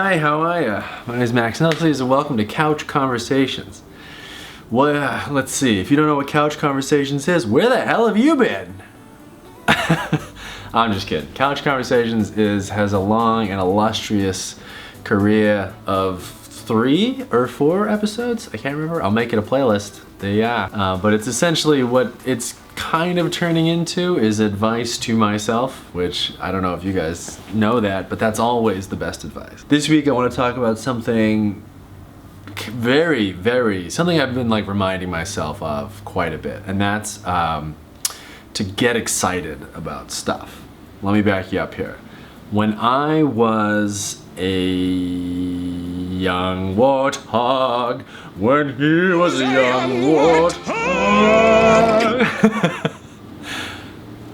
Hi, how are ya? My name is MaxNoSleeves and welcome to Couch Conversations. Well, let's see, if you don't know what Couch Conversations is, where the hell have you been? I'm just kidding. Couch Conversations has a long and illustrious career of 3 or 4 episodes. I can't remember. I'll make it a playlist. Yeah. But it's essentially what it's kind of turning into is advice to myself, which I don't know if you guys know that, but that's always the best advice. This week I want to talk about something something I've been like reminding myself of quite a bit, and that's to get excited about stuff. Let me back you up here. When I was a young warthog, when he was a young warthog.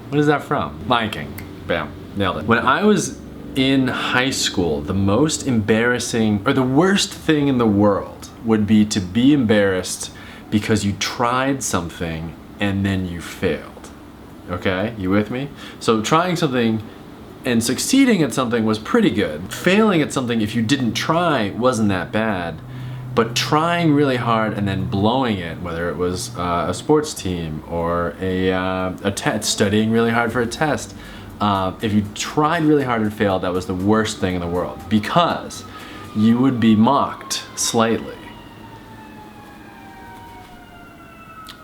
What is that from? Lion King. Bam, nailed it. When I was in high school, the most embarrassing, or the worst thing in the world would be to be embarrassed because you tried something and then you failed. Okay, you with me? So trying something and succeeding at something was pretty good. Failing at something, if you didn't try, wasn't that bad. But trying really hard and then blowing it, whether it was a sports team or a test, studying really hard for a test, if you tried really hard and failed, that was the worst thing in the world, because you would be mocked slightly.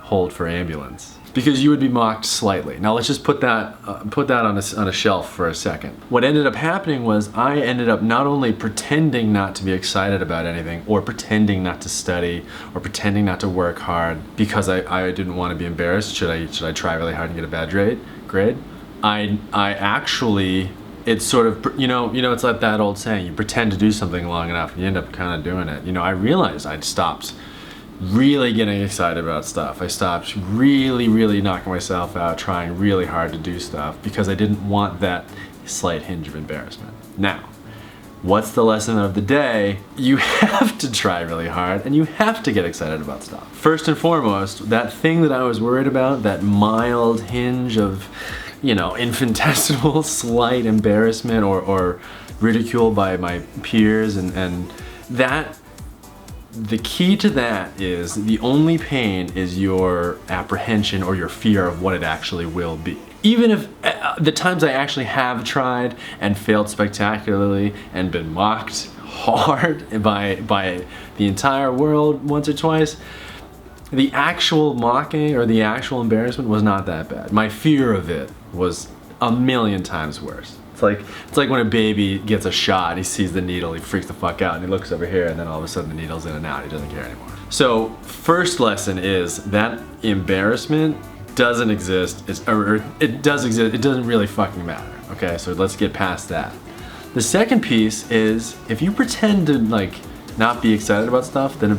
Hold for ambulance. Because you would be mocked slightly. Now let's just put that on a shelf for a second. What ended up happening was I ended up not only pretending not to be excited about anything, or pretending not to study, or pretending not to work hard because I didn't want to be embarrassed. Should I try really hard and get a bad grade? I actually, it's sort of, you know, it's like that old saying, you pretend to do something long enough and you end up kind of doing it. You know, I realized I'd stopped really getting excited about stuff. I stopped really knocking myself out, trying really hard to do stuff because I didn't want that slight hinge of embarrassment. Now, what's the lesson of the day? You have to try really hard and you have to get excited about stuff. First and foremost, that thing that I was worried about, that mild hinge of, you know, infinitesimal slight embarrassment or ridicule by my peers, and that, the key to that is the only pain is your apprehension or your fear of what it actually will be. Even if the times I actually have tried and failed spectacularly and been mocked hard by the entire world once or twice, the actual mocking or the actual embarrassment was not that bad. My fear of it was a million times worse. It's like when a baby gets a shot, he sees the needle, he freaks the fuck out, and he looks over here, and then all of a sudden the needle's in and out, he doesn't care anymore. So, first lesson is that embarrassment doesn't exist, or it does exist, it doesn't really fucking matter, okay? So let's get past that. The second piece is, if you pretend to like not be excited about stuff, then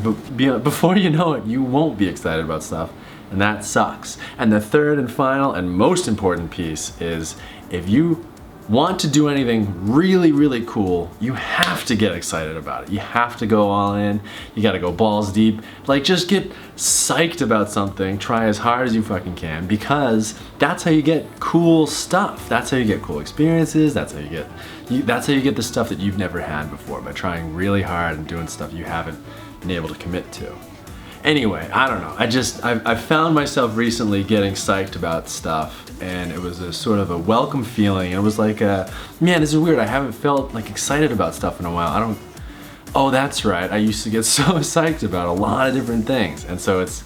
before you know it, you won't be excited about stuff, and that sucks. And the third and final and most important piece is, if you want to do anything really cool, you have to get excited about it. You have to go all in. You gotta go balls deep. Like, just get psyched about something. Try as hard as you fucking can, because that's how you get cool stuff. That's how you get cool experiences. That's how you get the stuff that you've never had before, by trying really hard and doing stuff you haven't been able to commit to. Anyway, I don't know. I found myself recently getting psyched about stuff, and it was a sort of a welcome feeling. It was like, man, this is weird. I haven't felt like excited about stuff in a while. Oh, that's right. I used to get so psyched about a lot of different things. And so it's,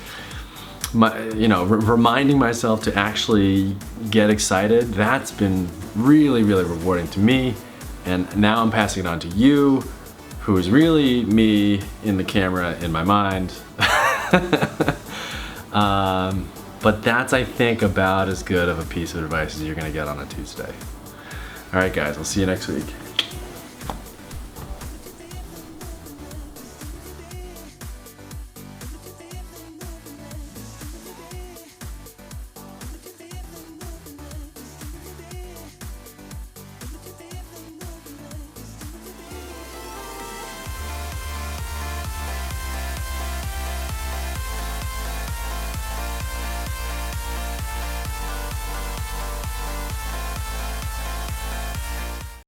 reminding myself to actually get excited, that's been really rewarding to me. And now I'm passing it on to you, who is really me in the camera in my mind. But that's, I think, about as good of a piece of advice as you're gonna get on a Tuesday. All right, guys, I'll see you next week.